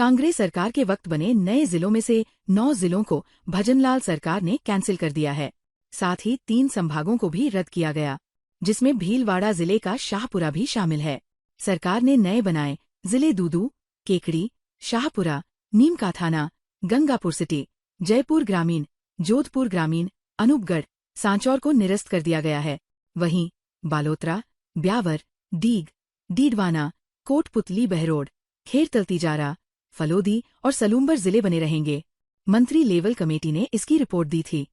कांग्रेस सरकार के वक्त बने नए जिलों में से 9 जिलों को भजनलाल सरकार ने कैंसिल कर दिया है। साथ ही 3 संभागों को भी रद्द किया गया, जिसमें भीलवाड़ा जिले का शाहपुरा भी शामिल है। सरकार ने नए बनाए जिले दूदू, केकड़ी, शाहपुरा, नीमकाथाना, गंगापुर सिटी, जयपुर ग्रामीण, जोधपुर ग्रामीण, अनूपगढ़, सांचौर को निरस्त कर दिया गया है। वहीं बालोतरा, ब्यावर, डीग, डीडवाना, कोटपुतली बहरोड, खेर तलतीजारा, फलोदी और सलूम्बर जिले बने रहेंगे। मंत्री लेवल कमेटी ने इसकी रिपोर्ट दी थी।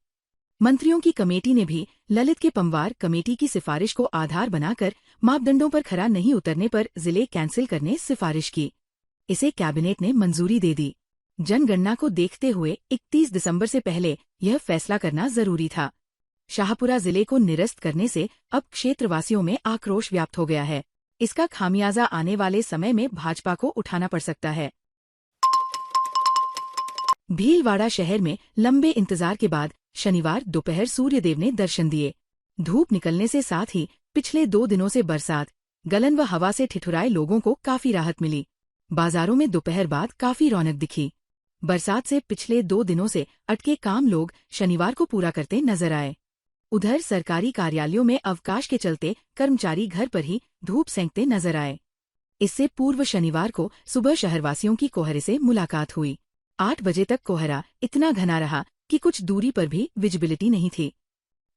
मंत्रियों की कमेटी ने भी ललित के पंवार कमेटी की सिफारिश को आधार बनाकर मापदंडों पर खरा नहीं उतरने पर जिले कैंसिल करने सिफारिश की। इसे कैबिनेट ने मंजूरी दे दी। जनगणना को देखते हुए 31 दिसंबर से पहले यह फैसला करना जरूरी था। शाहपुरा जिले को निरस्त करने से अब क्षेत्रवासियों में आक्रोश व्याप्त हो गया है। इसका खामियाजा आने वाले समय में भाजपा को उठाना पड़ सकता है। भीलवाड़ा शहर में लंबे इंतजार के बाद शनिवार दोपहर सूर्यदेव ने दर्शन दिए। धूप निकलने से साथ ही पिछले 2 दिनों से बरसात, गलन व हवा से ठिठुराए लोगों को काफी राहत मिली। बाजारों में दोपहर बाद काफी रौनक दिखी। बरसात से पिछले 2 दिनों से अटके काम लोग शनिवार को पूरा करते नजर आए। उधर सरकारी कार्यालयों में अवकाश के चलते कर्मचारी घर पर ही धूप सेंकते नजर आए। इससे पूर्व शनिवार को सुबह शहरवासियों की कोहरे से मुलाकात हुई। 8 बजे तक कोहरा इतना घना रहा कि कुछ दूरी पर भी विजिबिलिटी नहीं थी।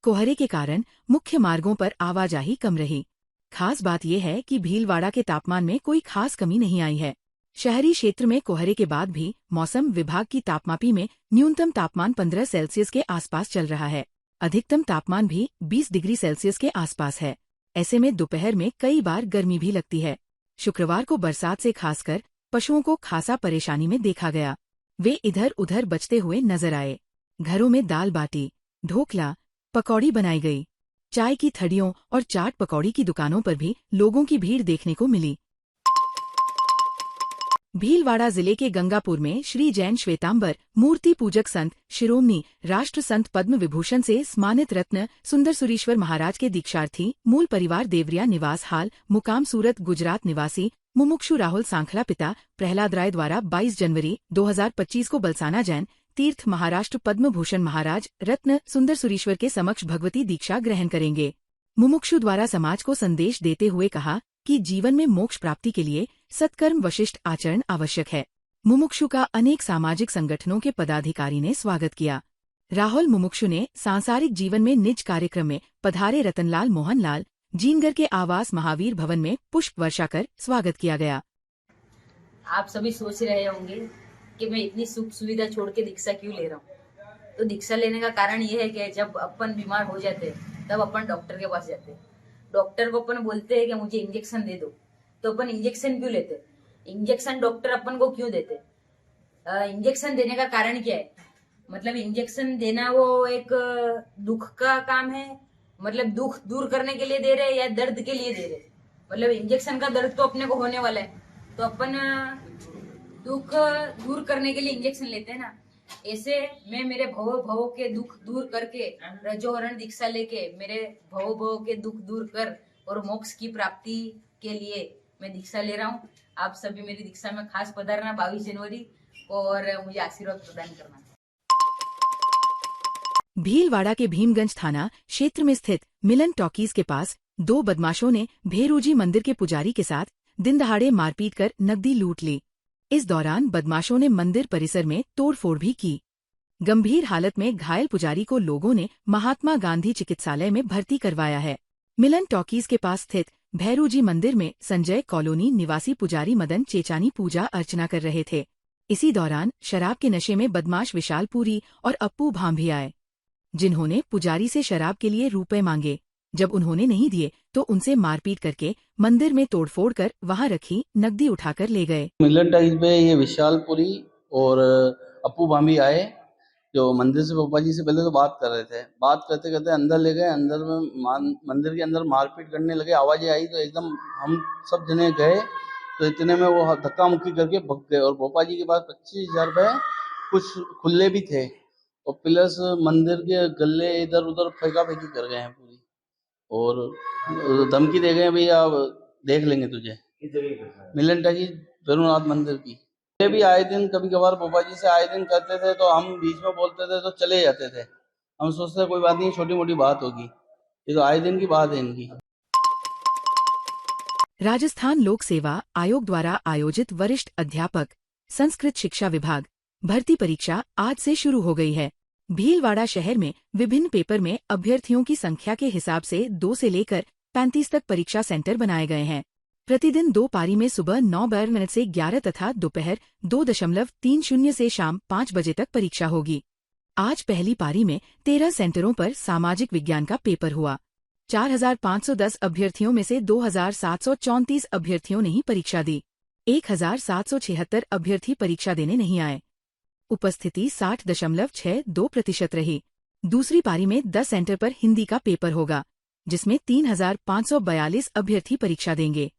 कोहरे के कारण मुख्य मार्गों पर आवाजाही कम रही। खास बात यह है कि भीलवाड़ा के तापमान में कोई खास कमी नहीं आई है। शहरी क्षेत्र में कोहरे के बाद भी मौसम विभाग की तापमापी में न्यूनतम तापमान 15 सेल्सियस के आसपास चल रहा है। अधिकतम तापमान भी 20 डिग्री सेल्सियस के आसपास है। ऐसे में दोपहर में कई बार गर्मी भी लगती है। शुक्रवार को बरसात से खासकर पशुओं को खासा परेशानी में देखा गया। वे इधर उधर बचते हुए नजर आए। घरों में दाल बाटी, ढोकला, पकौड़ी बनाई गई। चाय की थड़ियों और चाट पकौड़ी की दुकानों पर भी लोगों की भीड़ देखने को मिली। भीलवाड़ा जिले के गंगापुर में श्री जैन श्वेतांबर मूर्ति पूजक संत शिरोमणि राष्ट्र संत पद्म विभूषण से सम्मानित रत्न सुंदर सुरीश्वर महाराज के दीक्षार्थी मूल परिवार देवरिया निवास हाल मुकाम सूरत गुजरात निवासी मुमुक्षु राहुल सांखला पिता प्रहलाद राय द्वारा 22 जनवरी 2025 को बलसाना जैन तीर्थ महाराष्ट्र पद्म भूषण महाराज रत्न सुंदर सुरीश्वर के समक्ष भगवती दीक्षा ग्रहण करेंगे। मुमुक्षु द्वारा समाज को संदेश देते हुए कहा कि जीवन में मोक्ष प्राप्ति के लिए सत्कर्म वशिष्ठ आचरण आवश्यक है। मुमुक्षु का अनेक सामाजिक संगठनों के पदाधिकारी ने स्वागत किया। राहुल मुमुक्षु ने सांसारिक जीवन में निज कार्यक्रम में पधारे रतनलाल मोहनलाल जीनगर के आवास महावीर भवन में पुष्प वर्षा कर स्वागत किया गया। आप सभी सोच रहे होंगे कि मैं इतनी सुख सुविधा छोड़ के दीक्षा क्यों ले रहा हूँ। तो दीक्षा लेने का कारण ये है कि जब अपन बीमार हो जाते हैं तब अपन डॉक्टर के पास जाते हैं। डॉक्टर को अपन बोलते हैं कि मुझे इंजेक्शन दे दो, तो अपन इंजेक्शन क्यों लेते? इंजेक्शन डॉक्टर अपन को क्यों देते? इंजेक्शन देने का कारण क्या है? मतलब इंजेक्शन देना वो एक दुख का काम है, मतलब दुख दूर करने के लिए दे रहे या दर्द के लिए दे रहे? मतलब इंजेक्शन का दर्द तो अपने को होने वाला है, तो अपन दुख दूर करने के लिए इंजेक्शन लेते हैं ना। ऐसे मैं मेरे भव के दुख दूर करके रजोहरण दीक्षा लेके मेरे भव के दुख दूर कर और मोक्ष की प्राप्ति के लिए मैं दीक्षा ले रहा हूँ। आप सभी मेरी दीक्षा में खास पधारना 22 जनवरी और मुझे आशीर्वाद प्रदान करना। भीलवाड़ा के भीमगंज थाना क्षेत्र में स्थित मिलन टॉकीज के पास 2 बदमाशों ने भेरूजी मंदिर के पुजारी के साथ दिन दहाड़े मारपीट कर नकदी लूट ली। इस दौरान बदमाशों ने मंदिर परिसर में तोड़फोड़ भी की। गंभीर हालत में घायल पुजारी को लोगों ने महात्मा गांधी चिकित्सालय में भर्ती करवाया है। मिलन टॉकीज के पास स्थित भैरूजी मंदिर में संजय कॉलोनी निवासी पुजारी मदन चेचानी पूजा अर्चना कर रहे थे। इसी दौरान शराब के नशे में बदमाश विशाल पुरी और अप्पू भाम भी आए, जिन्होंने पुजारी से शराब के लिए रुपए मांगे। जब उन्होंने नहीं दिए तो उनसे मारपीट करके मंदिर में तोड़फोड़ कर वहां रखी नकदी उठाकर ले गए। मिलन टाइज पे ये विशालपुरी और अप्पू भामी आए, जो मंदिर से पापा जी से पहले तो बात कर रहे थे। बात करते करते अंदर ले गए। अंदर में मंदिर के अंदर मारपीट करने लगे। आवाजें आई तो एकदम हम सब जने गए, तो इतने में वो धक्का मुक्की करके भग गए। और पापा जी के पास 25,000 रुपये कुछ खुले भी थे, और प्लस मंदिर के गले इधर उधर फेंका फेंकी कर गए हैं पूरी, और धमकी दे गए भैया देख लेंगे तुझे। मिलन टाइज भैरूनाथ मंदिर की। ये भी आए दिन कभी कभार पापा जी से आए दिन करते थे, तो हम बीच में बोलते थे तो चले जाते थे। हम सोचते थे कोई बात नहीं, छोटी मोटी बात होगी। ये तो आए दिन की बात है इनकी। राजस्थान लोक सेवा आयोग द्वारा आयोजित वरिष्ठ अध्यापक संस्कृत शिक्षा विभाग भर्ती परीक्षा आज से शुरू हो गई है। भीलवाड़ा शहर में विभिन्न पेपर में अभ्यर्थियों की संख्या के हिसाब से 2 से लेकर 35 तक परीक्षा सेंटर बनाए गए हैं। प्रतिदिन 2 पारी में सुबह 9 से 11 तथा दोपहर 2:30 से शाम 5 बजे तक परीक्षा होगी। आज पहली पारी में 13 सेंटरों पर सामाजिक विज्ञान का पेपर हुआ। 4,510 अभ्यर्थियों में से 2,734 अभ्यर्थियों ने ही परीक्षा दी। 1,776 अभ्यर्थी परीक्षा देने नहीं आए। उपस्थिति 60.62% रही। दूसरी पारी में 10 सेंटर पर हिंदी का पेपर होगा, जिसमें 3,542 अभ्यर्थी परीक्षा देंगे।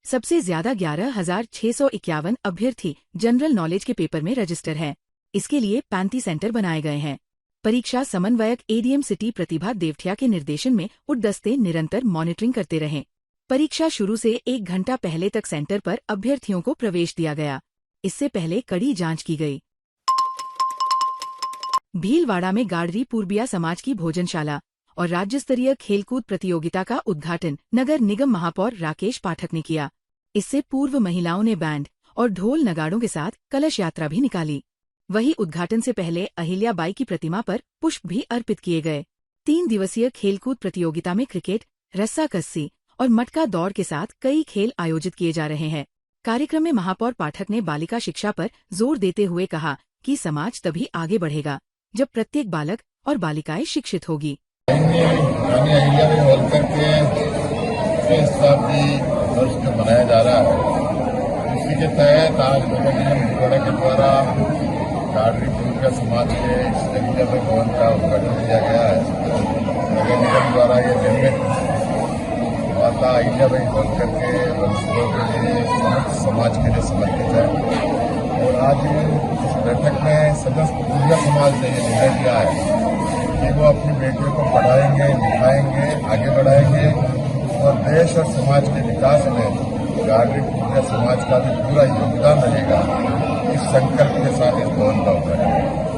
सबसे ज्यादा 11,651 अभ्यर्थी जनरल नॉलेज के पेपर में रजिस्टर हैं। इसके लिए 35 सेंटर बनाए गए हैं। परीक्षा समन्वयक एडीएम सिटी प्रतिभा देवठिया के निर्देशन में उड़दस्ते निरंतर मॉनिटरिंग करते रहे। परीक्षा शुरू से 1 घंटा पहले तक सेंटर पर अभ्यर्थियों को प्रवेश दिया गया। इससे पहले कड़ी जांच की गई। भीलवाड़ा में गाड़री पूर्बिया समाज की भोजनशाला और राज्य स्तरीय खेलकूद प्रतियोगिता का उद्घाटन नगर निगम महापौर राकेश पाठक ने किया। इससे पूर्व महिलाओं ने बैंड और ढोल नगाड़ों के साथ कलश यात्रा भी निकाली। वहीं उद्घाटन से पहले अहिल्याबाई की प्रतिमा पर पुष्प भी अर्पित किए गए। 3 दिवसीय खेलकूद प्रतियोगिता में क्रिकेट, रस्साकस्सी और मटका दौड़ के साथ कई खेल आयोजित किए जा रहे हैं। कार्यक्रम में महापौर पाठक ने बालिका शिक्षा पर जोर देते हुए कहा कि समाज तभी आगे बढ़ेगा जब प्रत्येक बालक और बालिकाएं शिक्षित होगी। रानी अहिल्याबाई होलकर के 6 शताब्दी वर्ष में मनाया जा रहा है। इसी के तहत आज नगर निगम भीलवाड़ा के द्वारा गाड़री पूर्बिया समाज के अहिल्याबाई भवन का उद्घाटन किया गया है। नगर निगम द्वारा ये निर्णय माता अहिल्याबाई होलकर के वंशजों के लिए समस्त समाज के लिए समर्पित है। और आज इस बैठक में सदस्य पूर्बिया समाज ने ये निर्णय लिया है कि वो अपनी बेटियों को पढ़ाएंगे, लिखाएंगे, आगे बढ़ाएंगे और देश और समाज के विकास में गाड़री पूर्बिया समाज का भी पूरा योगदान रहेगा। इस संकल्प के साथ इस भवन का उद्घाटन।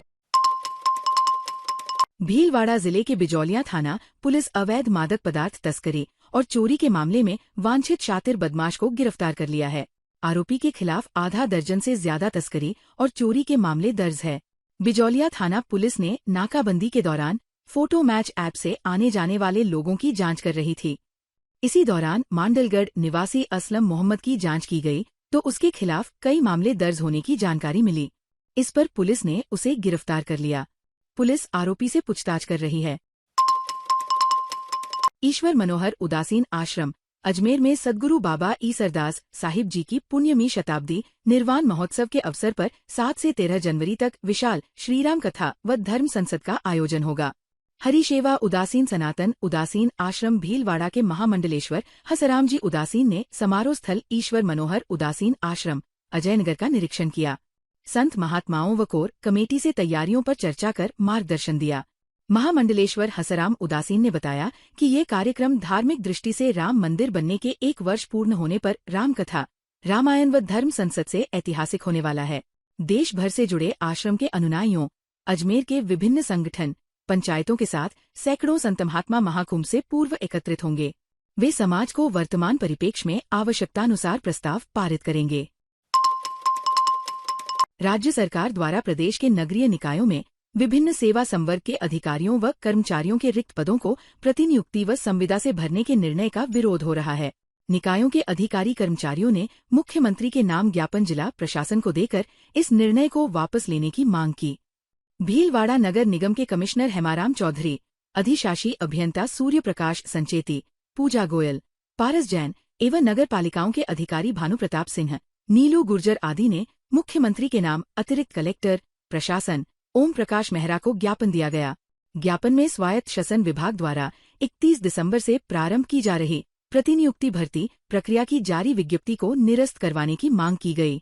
भीलवाड़ा जिले के बिजौलिया थाना पुलिस अवैध मादक पदार्थ तस्करी और चोरी के मामले में वांछित शातिर बदमाश को गिरफ्तार कर लिया है। आरोपी के खिलाफ आधा दर्जन से ज्यादा तस्करी और चोरी के मामले दर्ज है। बिजौलिया थाना पुलिस ने नाकाबंदी के दौरान फोटो मैच ऐप से आने जाने वाले लोगों की जांच कर रही थी। इसी दौरान मांडलगढ़ निवासी असलम मोहम्मद की जांच की गई तो उसके खिलाफ कई मामले दर्ज होने की जानकारी मिली। इस पर पुलिस ने उसे गिरफ्तार कर लिया। पुलिस आरोपी से पूछताछ कर रही है। ईश्वर मनोहर उदासीन आश्रम अजमेर में सद्गुरु बाबा ईसरदास साहिब जी की पुण्यमी शताब्दी निर्वाण महोत्सव के अवसर पर 7 से 13 जनवरी तक विशाल श्रीराम कथा व धर्म संसद का आयोजन होगा। हरिशेवा उदासीन सनातन उदासीन आश्रम भीलवाड़ा के महामंडलेश्वर हसराम जी उदासीन ने समारोह स्थल ईश्वर मनोहर उदासीन आश्रम अजयनगर का निरीक्षण किया। संत महात्माओं व कोर कमेटी से तैयारियों पर चर्चा कर मार्गदर्शन दिया। महामंडलेश्वर हसराम उदासीन ने बताया कि ये कार्यक्रम धार्मिक दृष्टि से राम मंदिर बनने के 1 वर्ष पूर्ण होने पर राम कथा, रामायण व धर्म संसद से ऐतिहासिक होने वाला है। देश भर से जुड़े आश्रम के अनुयायियों, अजमेर के विभिन्न संगठन, पंचायतों के साथ सैकड़ों संत महात्मा महाकुंभ से पूर्व एकत्रित होंगे। वे समाज को वर्तमान परिप्रेक्ष्य में आवश्यकतानुसार प्रस्ताव पारित करेंगे। राज्य सरकार द्वारा प्रदेश के नगरीय निकायों में विभिन्न सेवा संवर्ग के अधिकारियों व कर्मचारियों के रिक्त पदों को प्रतिनियुक्ति व संविदा से भरने के निर्णय का विरोध हो रहा है। निकायों के अधिकारी कर्मचारियों ने मुख्यमंत्री के नाम ज्ञापन जिला प्रशासन को देकर इस निर्णय को वापस लेने की मांग की। भीलवाड़ा नगर निगम के कमिश्नर हेमाराम चौधरी, अधिशासी अभियंता सूर्य प्रकाश संचेती, पूजा गोयल, पारस जैन एवं नगर पालिकाओं के अधिकारी भानु प्रताप सिंह, नीलू गुर्जर आदि ने मुख्यमंत्री के नाम अतिरिक्त कलेक्टर प्रशासन ओम प्रकाश मेहरा को ज्ञापन दिया गया। ज्ञापन में स्वायत्त शासन विभाग द्वारा 31 दिसंबर से प्रारंभ की जा रही प्रतिनियुक्ति भर्ती प्रक्रिया की जारी विज्ञप्ति को निरस्त करवाने की मांग की गई।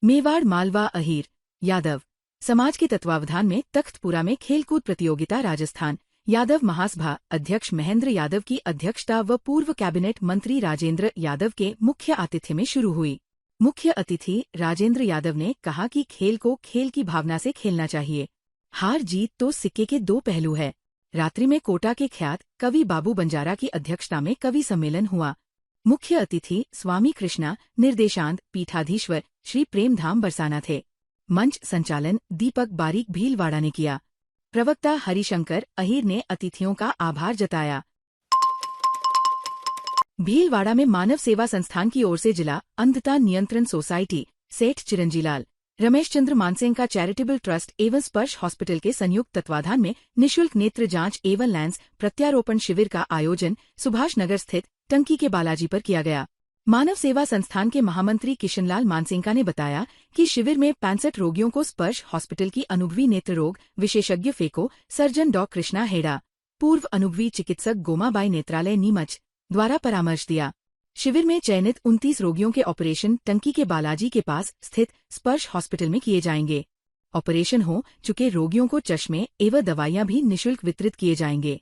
मेवाड़ मालवा अहीर यादव समाज के तत्वावधान में तख्तपुरा में खेलकूद प्रतियोगिता राजस्थान यादव महासभा अध्यक्ष महेंद्र यादव की अध्यक्षता व पूर्व कैबिनेट मंत्री राजेंद्र यादव के मुख्य आतिथ्य में शुरू हुई। मुख्य अतिथि राजेंद्र यादव ने कहा कि खेल को खेल की भावना से खेलना चाहिए। हार जीत तो सिक्के के दो पहलू है। रात्रि में कोटा के ख्यात कवि बाबू बंजारा की अध्यक्षता में कवि सम्मेलन हुआ। मुख्य अतिथि स्वामी कृष्णा, निर्देशांत पीठाधीश्वर श्री प्रेमधाम बरसाना थे। मंच संचालन दीपक बारीक भीलवाड़ा ने किया। प्रवक्ता हरिशंकर अहीर ने अतिथियों का आभार जताया। भीलवाड़ा में मानव सेवा संस्थान की ओर से जिला अंधता नियंत्रण सोसाइटी, सेठ चिरंजीलाल रमेश चंद्र मानसिंह का चैरिटेबल ट्रस्ट एवं स्पर्श हॉस्पिटल के संयुक्त तत्वाधान में निःशुल्क नेत्र जांच एवं लेंस प्रत्यारोपण शिविर का आयोजन सुभाष नगर स्थित टंकी के बालाजी पर किया गया। मानव सेवा संस्थान के महामंत्री किशनलाल मानसिंह ने बताया कि शिविर में 65 रोगियों को स्पर्श हॉस्पिटल की अनुभवी नेत्र रोग विशेषज्ञ फेको सर्जन डॉ कृष्णा हेड़ा, पूर्व अनुभवी चिकित्सक गोमाबाई नेत्रालय नीमच द्वारा परामर्श दिया। शिविर में चयनित 29 रोगियों के ऑपरेशन टंकी के बालाजी के पास स्थित स्पर्श हॉस्पिटल में किए जाएंगे। ऑपरेशन हो चुके रोगियों को चश्मे एवं दवाइयां भी निःशुल्क वितरित किए जाएंगे।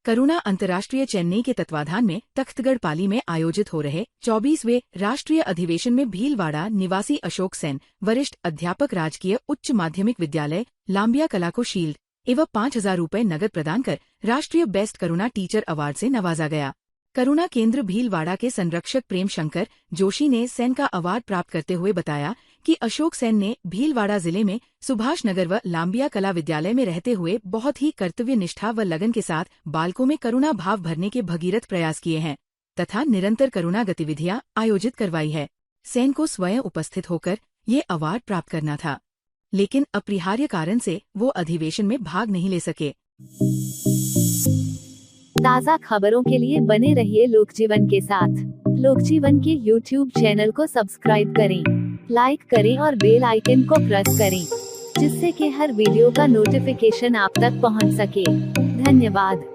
करुणा अंतर्राष्ट्रीय चेन्नई के तत्वाधान में तख्तगढ़ पाली में आयोजित हो रहे 24वें राष्ट्रीय अधिवेशन में भीलवाड़ा निवासी अशोक सेन, वरिष्ठ अध्यापक, राजकीय उच्च माध्यमिक विद्यालय लांबिया कला को शील्ड एवं 5,000 रुपये नगद प्रदान कर राष्ट्रीय बेस्ट करुणा टीचर अवार्ड से नवाजा गया। करुणा केंद्र भीलवाड़ा के संरक्षक प्रेम शंकर जोशी ने सेन का अवार्ड प्राप्त करते हुए बताया कि अशोक सेन ने भीलवाड़ा जिले में सुभाष नगर व लांबिया कला विद्यालय में रहते हुए बहुत ही कर्तव्य निष्ठा व लगन के साथ बालकों में करुणा भाव भरने के भगीरथ प्रयास किए हैं तथा निरंतर करुणा गतिविधियां आयोजित करवाई है। सेन को स्वयं उपस्थित होकर ये अवार्ड प्राप्त करना था, लेकिन अपरिहार्य कारण से वो अधिवेशन में भाग नहीं ले सके। ताज़ा खबरों के लिए बने रहिए लोकजीवन के साथ। लोकजीवन के YouTube चैनल को सब्सक्राइब करें, लाइक करें और बेल आइकन को प्रेस करें, जिससे कि हर वीडियो का नोटिफिकेशन आप तक पहुंच सके। धन्यवाद।